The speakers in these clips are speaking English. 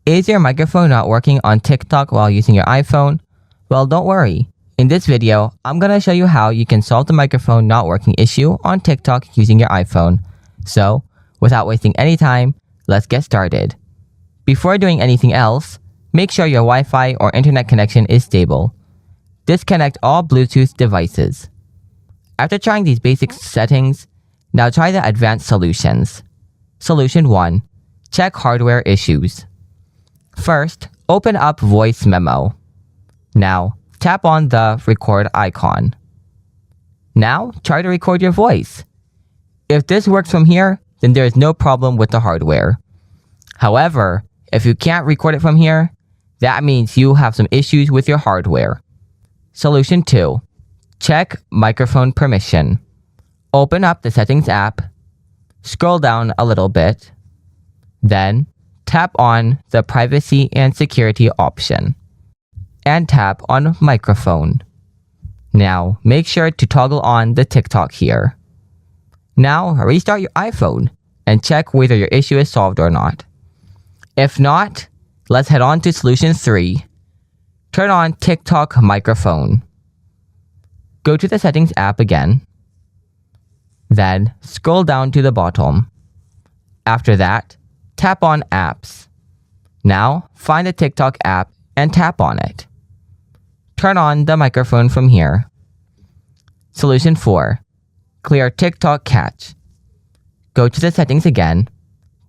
Is your microphone not working on TikTok while using your iPhone? Well, don't worry. In this video, I'm gonna show you how you can solve the microphone not working issue on TikTok using your iPhone. So, without wasting any time, let's get started. Before doing anything else, make sure your Wi-Fi or internet connection is stable. Disconnect all Bluetooth devices. After trying these basic settings, now try the advanced solutions. Solution 1. Check hardware issues. First, open up Voice Memo. Now, tap on the record icon. Now, try to record your voice. If this works from here, then there is no problem with the hardware. However, if you can't record it from here, that means you have some issues with your hardware. Solution 2. Check microphone permission. Open up the Settings app, scroll down a little bit, then tap on the Privacy and Security option, and tap on Microphone. Now, make sure to toggle on the TikTok here. Now, restart your iPhone and check whether your issue is solved or not. If not, let's head on to Solution 3. Turn on TikTok Microphone. Go to the Settings app again. Then, scroll down to the bottom. After that, tap on Apps. Now, find the TikTok app and tap on it. Turn on the microphone from here. Solution 4. Clear TikTok cache. Go to the settings again.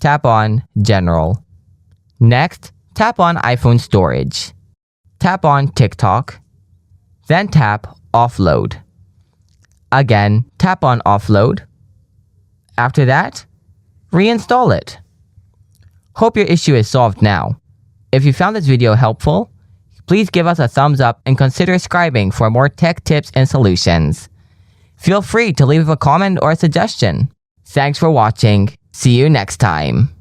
Tap on General. Next, tap on iPhone storage. Tap on TikTok. Then tap Offload. Again, tap on Offload. After that, reinstall it. Hope your issue is solved now. If you found this video helpful, please give us a thumbs up and consider subscribing for more tech tips and solutions. Feel free to leave a comment or a suggestion. Thanks for watching. See you next time.